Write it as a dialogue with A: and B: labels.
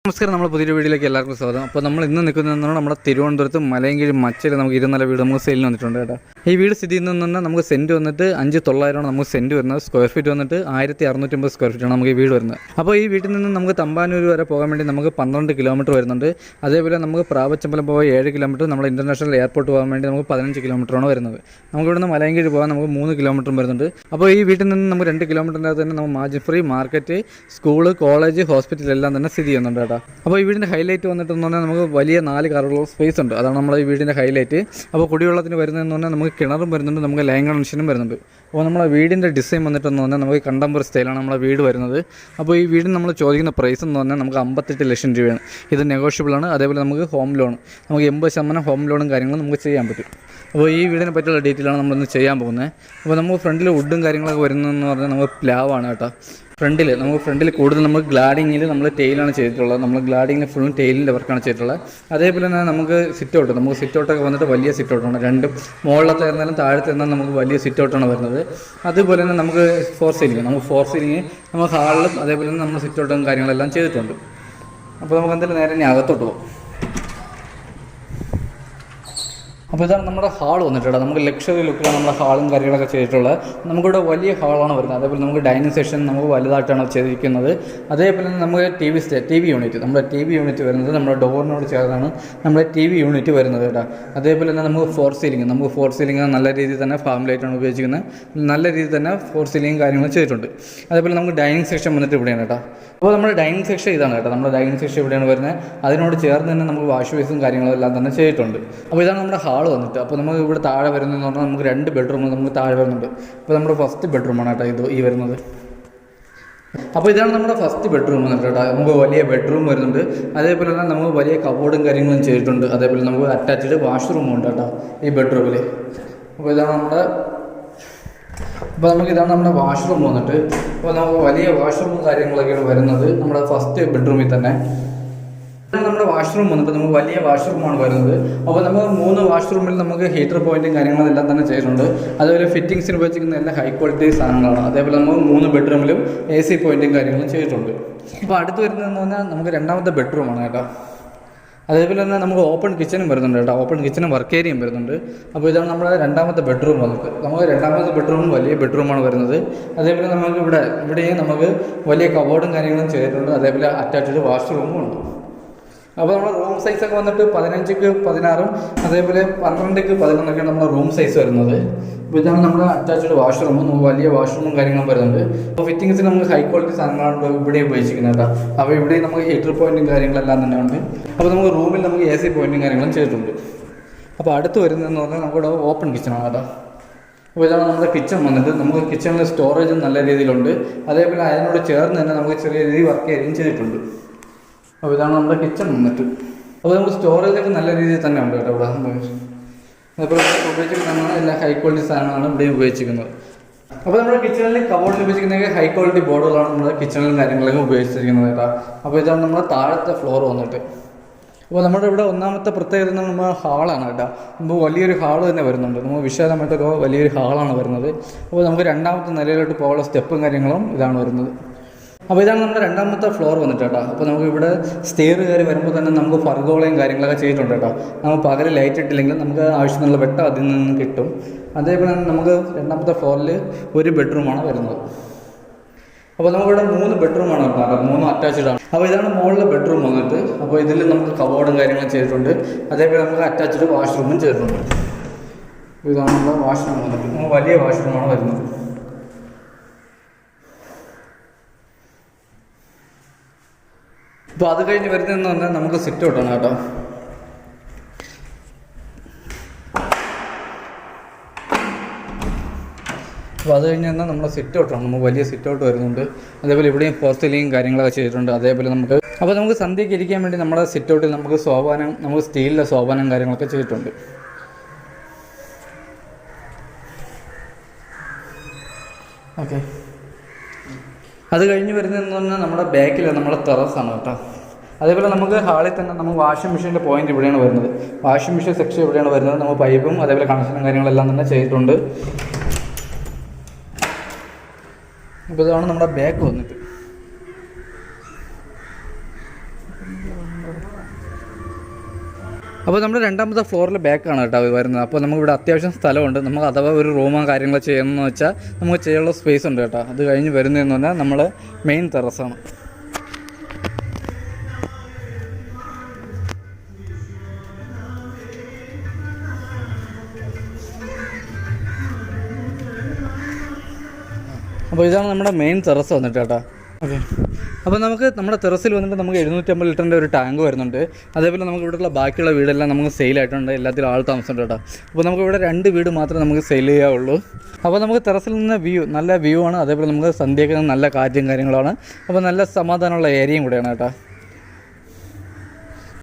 A: നമസ്കാരം, നമ്മൾ പുതിയൊരു വീഡിയോയിലേക്ക് എല്ലാവർക്കും സ്വാഗതം. അപ്പോൾ നമ്മൾ ഇന്ന് നിൽക്കുന്നതെന്ന് പറഞ്ഞാൽ നമ്മുടെ തിരുവനന്തപുരത്ത് മലയൻകീഴ് മച്ചയിൽ നമുക്ക് 2 വീട് നമുക്ക് സെയിലിന് വന്നിട്ടുണ്ട് കേട്ടോ. ഈ വീട് സ്ഥിതി ചെയ്യുന്നതെന്ന് പറഞ്ഞാൽ നമുക്ക് സെൻറ്റ് വന്നിട്ട് 5,900 നമുക്ക് സെൻറ്റ് വരുന്നത്. സ്ക്വയർ ഫീറ്റ് വന്നിട്ട് 1,650 സ്ക്വയർ ഫീറ്റാണ് നമുക്ക് ഈ വീട് വരുന്നത്. അപ്പോൾ ഈ വീട്ടിൽ നിന്ന് നമുക്ക് തമ്പാനൂർ വരെ പോകാൻ വേണ്ടി നമുക്ക് 12 കിലോമീറ്റർ വരുന്നുണ്ട്. അതേപോലെ നമുക്ക് പ്രാവച്ചമ്പലം പോകാൻ 7 കിലോമീറ്റർ, നമ്മൾ ഇൻ്റർനാഷണൽ എയർപോർട്ട് പോകാൻ വേണ്ടി നമുക്ക് 15 കിലോമീറ്ററാണ് വരുന്നത്. നമുക്ക് ഇവിടുന്ന് മലയൻകീഴ് പോകാൻ നമുക്ക് 3 കിലോമീറ്ററും വരുന്നുണ്ട്. അപ്പോൾ ഈ വീട്ടിൽ നിന്ന് നമുക്ക് 2 കിലോമീറ്ററിൻ്റെ അകത്ത് തന്നെ നമുക്ക് margin free market, school, college, hospital എല്ലാം തന്നെ സ്ഥിതി ചെയ്യുന്നുണ്ട് കേട്ടോ. അപ്പോൾ ഈ വീടിൻ്റെ ഹൈലൈറ്റ് വന്നിട്ടെന്ന് പറഞ്ഞാൽ നമുക്ക് വലിയ 4 കാറുള്ള സ്പേസ് ഉണ്ട്. അതാണ് നമ്മുടെ ഈ വീടിൻ്റെ ഹൈലൈറ്റ്. അപ്പോൾ കുടിവെള്ളത്തിന് വരുന്നതെന്ന് പറഞ്ഞാൽ നമുക്ക് കിണറും വരുന്നുണ്ട്, നമുക്ക് ലൈൻ കണക്ഷനും വരുന്നുണ്ട്. അപ്പോൾ നമ്മുടെ വീടിൻ്റെ ഡിസൈൻ വന്നിട്ടെന്ന് പറഞ്ഞാൽ നമുക്ക് കണ്ടംപററി സ്റ്റൈലാണ് നമ്മുടെ വീട് വരുന്നത്. അപ്പോൾ ഈ വീടിന് നമ്മൾ ചോദിക്കുന്ന പ്രൈസ് എന്ന് പറഞ്ഞാൽ നമുക്ക് 58 ലക്ഷം രൂപയാണ്. ഇത് നെഗോഷ്യബിളാണ്. അതേപോലെ നമുക്ക് ഹോം ലോൺ, നമുക്ക് 80% ഹോം ലോണും കാര്യങ്ങളും നമുക്ക് ചെയ്യാൻ പറ്റും. അപ്പോൾ ഈ വീടിനെ പറ്റിയുള്ള ഡീറ്റെയിലാണ് നമ്മളിന്ന് ചെയ്യാൻ പോകുന്നത്. അപ്പോൾ നമുക്ക് ഫ്രണ്ടിൽ വുഡും കാര്യങ്ങളൊക്കെ വരുന്നതെന്ന് പറഞ്ഞാൽ നമുക്ക് പ്ലാവാണ് കേട്ടോ. ഫ്രണ്ടിൽ കൂടുതൽ നമ്മൾ ഗ്ലാഡിങ്ങിൽ നമ്മൾ ടെയിലാണ് ചെയ്തിട്ടുള്ളത്. നമ്മൾ ഗ്ലാഡിങ്ങിൽ ഫുള്ളും ടെയിലിൻ്റെ വർക്കാണ് ചെയ്തിട്ടുള്ളത്. അതേപോലെ തന്നെ നമുക്ക് സിറ്റൗട്ടൊക്കെ വന്നിട്ട് വലിയ സിറ്റൗട്ടാണ്. രണ്ടും മുകളിലത്തെ ആയിരുന്നാലും താഴത്തെ ഇരുന്നാലും നമുക്ക് വലിയ സിറ്റൗട്ടാണ് വരുന്നത്. അതുപോലെ തന്നെ നമുക്ക് ഫോർ സീലിംഗ് നമ്മൾ ഹാളിലും അതേപോലെ തന്നെ നമ്മൾ സിറ്റൗട്ടും കാര്യങ്ങളെല്ലാം ചെയ്തിട്ടുണ്ട്. അപ്പോൾ നമുക്ക് എന്തായാലും നേരെ ഇനി അകത്തോട്ട് പോകും. അപ്പോൾ ഇതാണ് നമ്മുടെ ഹാൾ വന്നിട്ടുള്ളത്. നമുക്ക് ലക്ഷറി ലുക്കിലാണ് നമ്മുടെ ഹാളും കാര്യങ്ങളൊക്കെ ചെയ്തിട്ടുള്ളത്. നമുക്കിവിടെ വലിയ ഹാളാണ് വരുന്നത്. അതേപോലെ നമുക്ക് ഡൈനിങ് സെക്ഷൻ നമുക്ക് വലുതായിട്ടാണ് ചെയ്തിരിക്കുന്നത്. അതേപോലെ തന്നെ നമുക്ക് ടി വി യൂണിറ്റ്, നമ്മുടെ ടി വി യൂണിറ്റ് വരുന്നത് നമ്മുടെ ഡോറിനോട് ചേർന്നാണ് നമ്മുടെ ടി വി യൂണിറ്റ് വരുന്നത് കേട്ടോ. അതേപോലെ തന്നെ നമുക്ക് ഫോർ സീലിംഗ് നല്ല രീതിയിൽ തന്നെ ഫാം ലൈറ്റാണ് ഉപയോഗിച്ചിരിക്കുന്നത്. നല്ല രീതിയിൽ തന്നെ ഫോർ സീലിംഗ് കാര്യങ്ങൾ ചെയ്തിട്ടുണ്ട്. അതേപോലെ നമുക്ക് ഡൈനിങ് സെക്ഷൻ വന്നിട്ട് ഇവിടെയാണ് കേട്ടോ. അപ്പോൾ നമ്മുടെ ഡൈനിങ് സെക്ഷൻ ഇതാണ് കേട്ടോ. നമ്മുടെ ഡൈനിങ് സെക്ഷൻ ഇവിടെയാണ് വരുന്നത്. അതിനോട് ചേർന്ന് തന്നെ നമുക്ക് വാഷ് ബേസും കാര്യങ്ങളെല്ലാം തന്നെ ചെയ്തിട്ടുണ്ട്. അപ്പോൾ ഇതാണ് നമ്മുടെ ഹാൾ വന്നിട്ട്. അപ്പോൾ നമുക്ക് ഇവിടെ താഴെ വരുന്നതെന്ന് പറഞ്ഞാൽ നമുക്ക് 2 ബെഡ്റൂം നമുക്ക് താഴെ വരുന്നുണ്ട്. അപ്പോൾ നമ്മുടെ ഫസ്റ്റ് ബെഡ്റൂമാണ് കേട്ടോ ഈ വരുന്നത്. അപ്പോൾ ഇതാണ് നമ്മുടെ ഫസ്റ്റ് ബെഡ്റൂം വന്നിട്ട് കേട്ടോ. നമുക്ക് വലിയ ബെഡ്റൂം വരുന്നുണ്ട്. അതേപോലെ തന്നെ നമുക്ക് വലിയ കബോർഡും കാര്യങ്ങളും ചെയ്തിട്ടുണ്ട്. അതേപോലെ നമുക്ക് അറ്റാച്ച്ഡ് വാഷ്റൂമും ഉണ്ട് കേട്ടോ ഈ ബെഡ്റൂമിൽ. അപ്പോൾ ഇതാണ് നമ്മുടെ വാഷ്റൂം വന്നിട്ട്. അപ്പോൾ നമുക്ക് വലിയ വാഷ്റൂമും കാര്യങ്ങളൊക്കെയാണ് വരുന്നത് നമ്മുടെ ഫസ്റ്റ് ബെഡ്റൂമിൽ തന്നെ. നമ്മുടെ വാഷ്റൂം വന്നിട്ട് നമുക്ക് വലിയ വാഷ്റൂമാണ് വരുന്നത്. അപ്പോൾ നമുക്ക് 3 വാഷ്റൂമിൽ നമുക്ക് ഹീറ്റർ പോയിന്റും കാര്യങ്ങളെല്ലാം തന്നെ ചെയ്തിട്ടുണ്ട്. അതേപോലെ ഫിറ്റിംഗ്സിന് ഉപയോഗിച്ചിരിക്കുന്ന എല്ലാം ഹൈ ക്വാളിറ്റി സാധനങ്ങളാണ്. അതേപോലെ നമുക്ക് 3 ബെഡ്റൂമിലും AC പോയിന്റും കാര്യങ്ങളും ചെയ്തിട്ടുണ്ട്. അപ്പോൾ അടുത്ത് വരുന്നതെന്ന് പറഞ്ഞാൽ നമുക്ക് 2ാമത്തെ ബെഡ്റൂമാണ് കേട്ടോ. അതേപോലെ തന്നെ നമുക്ക് ഓപ്പൺ കിച്ചനും വരുന്നുണ്ട് കേട്ടോ. ഓപ്പൺ കിച്ചനും വർക്ക് ഏരിയയും വരുന്നുണ്ട്. അപ്പോൾ ഇതാണ് നമ്മുടെ 2ാമത്തെ ബെഡ്റൂം വന്നിട്ട്. നമുക്ക് 2ാമത്തെ ബെഡ്റൂം വലിയ ബെഡ്റൂമാണ് വരുന്നത്. അതേപോലെ നമുക്ക് ഇവിടെയും നമുക്ക് വലിയ കബോർഡും കാര്യങ്ങളും ചെയ്തിട്ടുണ്ട്. അതേപോലെ അറ്റാച്ച്ഡ് വാഷ്റൂമും ഉണ്ട്. അപ്പോൾ നമ്മുടെ റൂം സൈസൊക്കെ വന്നിട്ട് 15ക്ക് 16ഉം അതേപോലെ 12ക്ക് 11ഒക്കെയാണ് നമ്മുടെ റൂം സൈസ് വരുന്നത്. അപ്പോൾ ഇതാണ് നമ്മുടെ അറ്റാച്ച്ഡ് വാഷ്റൂം. നമുക്ക് വലിയ വാഷ്റൂമും കാര്യങ്ങളും വരുന്നുണ്ട്. അപ്പോൾ ഫിറ്റിംഗ്സിന് നമുക്ക് ഹൈ ക്വാളിറ്റി സാധനങ്ങളാണ് ഇവിടെ ഉപയോഗിച്ചിരിക്കുന്നത് കേട്ടോ. അപ്പോൾ ഇവിടെ നമുക്ക് ഹീറ്റർ പോയിന്റും കാര്യങ്ങളെല്ലാം തന്നെ ഉണ്ട്. അപ്പോൾ നമുക്ക് റൂമിൽ നമുക്ക് AC പോയിന്റും കാര്യങ്ങളും ചെയ്തിട്ടുണ്ട്. അപ്പോൾ അടുത്ത് വരുന്നതെന്ന് പറഞ്ഞാൽ നമ്മുടെ ഓപ്പൺ കിച്ചണാണ് കേട്ടോ. അപ്പോൾ ഇതാണ് നമ്മുടെ കിച്ചൺ വന്നിട്ട്. നമുക്ക് കിച്ചണിൽ സ്റ്റോറേജും നല്ല രീതിയിലുണ്ട്. അതേപോലെ അതിനോട് ചേർന്ന് തന്നെ നമുക്ക് ചെറിയ രീതിയിൽ വർക്ക് ഏരിയയും ചെയ്തിട്ടുണ്ട്. അപ്പോൾ ഇതാണ് നമ്മുടെ കിച്ചൺ വന്നിട്ട്. അപ്പോൾ നമുക്ക് സ്റ്റോറേജൊക്കെ നല്ല രീതിയിൽ തന്നെ ഉണ്ട് കേട്ടോ ഇവിടെ. അതേപോലെ ഉപയോഗിച്ചിരിക്കുന്നതാണ് എല്ലാ ഹൈ ക്വാളിറ്റി സാധനങ്ങളാണ് ഇവിടെ ഉപയോഗിച്ചിരിക്കുന്നത്. അപ്പോൾ നമ്മുടെ കിച്ചണിൽ കബോർഡിൽ ഉപയോഗിച്ചിരിക്കുന്ന ഹൈ ക്വാളിറ്റി ബോർഡുകളാണ് നമ്മുടെ കിച്ചണിലും കാര്യങ്ങളൊക്കെ ഉപയോഗിച്ചിരിക്കുന്നത് കേട്ടോ. അപ്പോൾ ഇതാണ് നമ്മുടെ താഴത്തെ ഫ്ലോർ വന്നിട്ട്. അപ്പോൾ നമ്മുടെ ഇവിടെ 1ാമത്തെ പ്രത്യേകത നമ്മുടെ ഹാളാണ് കേട്ടോ. നമുക്ക് വലിയൊരു ഹാള് തന്നെ വരുന്നുണ്ട്. നമുക്ക് വിശാലമായിട്ടൊക്കെ വലിയൊരു ഹാളാണ് വരുന്നത്. അപ്പോൾ നമുക്ക് 2ാമത്തെ നിലയിലോട്ട് പോകാനുള്ള സ്റ്റെപ്പും കാര്യങ്ങളും ഇതാണ് വരുന്നത്. അപ്പോൾ ഇതാണ് നമ്മുടെ 2ാമത്തെ ഫ്ലോർ വന്നിട്ട് കേട്ടോ. അപ്പോൾ നമുക്ക് ഇവിടെ സ്റ്റെയർ കയറി വരുമ്പോൾ തന്നെ നമുക്ക് ഫർഗോളയും കാര്യങ്ങളൊക്കെ ചെയ്തിട്ടുണ്ട് കേട്ടോ. നമുക്ക് പകൽ ലൈറ്റ് ഇട്ടില്ലെങ്കിൽ നമുക്ക് ആവശ്യത്തിനുള്ള വെട്ടം അതിൽ നിന്ന് കിട്ടും. അതേപോലെ തന്നെ നമുക്ക് 2ാമത്തെ ഫ്ലോറിൽ 1 ബെഡ്റൂമാണ് വരുന്നത്. അപ്പോൾ നമുക്കിവിടെ 3 ബെഡ്റൂമാണ് വരുന്നത്. 3 അറ്റാച്ച്ഡ് ആണ്. അപ്പോൾ ഇതാണ് മുകളിലെ ബെഡ്റൂം വന്നിട്ട്. അപ്പോൾ ഇതിൽ നമുക്ക് കബോർഡും കാര്യങ്ങളും ചെയ്തിട്ടുണ്ട്. അതേപോലെ നമുക്ക് അറ്റാച്ച്ഡ് വാഷ്റൂമും ചെയ്തിട്ടുണ്ട്. ഇതാണ് നമ്മുടെ വാഷ്റൂം വന്നിട്ട്. നമുക്ക് വലിയ വാഷ്റൂമാണ് വരുന്നത്. അപ്പോൾ അത് കഴിഞ്ഞ് വരുന്നതെന്ന് പറഞ്ഞാൽ നമുക്ക് സിറ്റ് ഔട്ടാണ് കേട്ടോ. അപ്പോൾ അത് കഴിഞ്ഞ് തന്നെ നമ്മുടെ സിറ്റ് ഔട്ടാണ്. നമുക്ക് വലിയ സിറ്റ് ഔട്ട് വരുന്നുണ്ട്. അതേപോലെ ഇവിടെയും പോസ്റ്റലിയും കാര്യങ്ങളൊക്കെ ചെയ്തിട്ടുണ്ട്. അതേപോലെ നമുക്ക് സന്ധ്യയ്ക്ക് ഇരിക്കാൻ വേണ്ടി നമ്മുടെ സിറ്റ് ഔട്ടിൽ നമുക്ക് സ്റ്റീലിലെ സോപാനം കാര്യങ്ങളൊക്കെ ചെയ്തിട്ടുണ്ട്. ഓക്കെ, അത് കഴിഞ്ഞ് വരുന്നതെന്ന് പറഞ്ഞാൽ നമ്മുടെ ബാക്കിൽ നമ്മുടെ ടെറസാണ് കേട്ടോ. അതേപോലെ നമുക്ക് ഹാളിൽ തന്നെ നമുക്ക് വാഷിംഗ് മെഷീൻ്റെ പോയിന്റ് ഇവിടെയാണ് വരുന്നത്. വാഷിംഗ് മെഷീൻ സെക്ഷൻ ഇവിടെയാണ് വരുന്നത്. നമുക്ക് പൈപ്പും അതേപോലെ കണക്ഷനും കാര്യങ്ങളെല്ലാം തന്നെ ചെയ്തിട്ടുണ്ട്. അപ്പോൾ ഇതാണ് നമ്മുടെ ബാക്ക് വന്നിട്ട്. അപ്പോൾ നമ്മുടെ രണ്ടാമത്തെ ഫ്ലോറിൽ ബാക്കാണ് കേട്ടോ വരുന്നത്. അപ്പോൾ നമുക്കിവിടെ അത്യാവശ്യം സ്ഥലമുണ്ട്. നമുക്ക് അഥവാ ഒരു റൂമോ കാര്യങ്ങളോ ചെയ്യണമെന്ന് വെച്ചാൽ നമുക്ക് ചെയ്യാനുള്ള സ്പേസ് ഉണ്ട് കേട്ടോ. അത് കഴിഞ്ഞ് വരുന്നതെന്ന് പറഞ്ഞാൽ നമ്മൾ മെയിൻ ടെറസാണ്. അപ്പോൾ ഇതാണ് നമ്മുടെ മെയിൻ ടെറസ് വന്നിട്ട് കേട്ടോ. ഓക്കെ, അപ്പോൾ നമുക്ക് നമ്മുടെ ടെറസിൽ വന്നിട്ട് നമുക്ക് 750 ലിറ്ററിൻ്റെ ഒരു ടാങ്ക് വരുന്നുണ്ട്. അതേപോലെ നമുക്ക് ഇവിടെയുള്ള ബാക്കിയുള്ള വീടെല്ലാം നമുക്ക് സെയിലായിട്ടുണ്ട്. എല്ലാത്തിലും ആൾ താമസമുണ്ട് കേട്ടോ. അപ്പോൾ നമുക്ക് ഇവിടെ 2 വീട് മാത്രമേ നമുക്ക് സെയിൽ ചെയ്യാവുള്ളൂ. അപ്പോൾ നമുക്ക് ടെറസിൽ നിന്ന് നല്ല വ്യൂ ആണ്. അതേപോലെ നമുക്ക് സന്ധ്യയ്ക്ക് നല്ല കാറ്റും കാര്യങ്ങളാണ്. അപ്പോൾ നല്ല സമാധാനമുള്ള ഏരിയയും കൂടെയാണ് കേട്ടോ.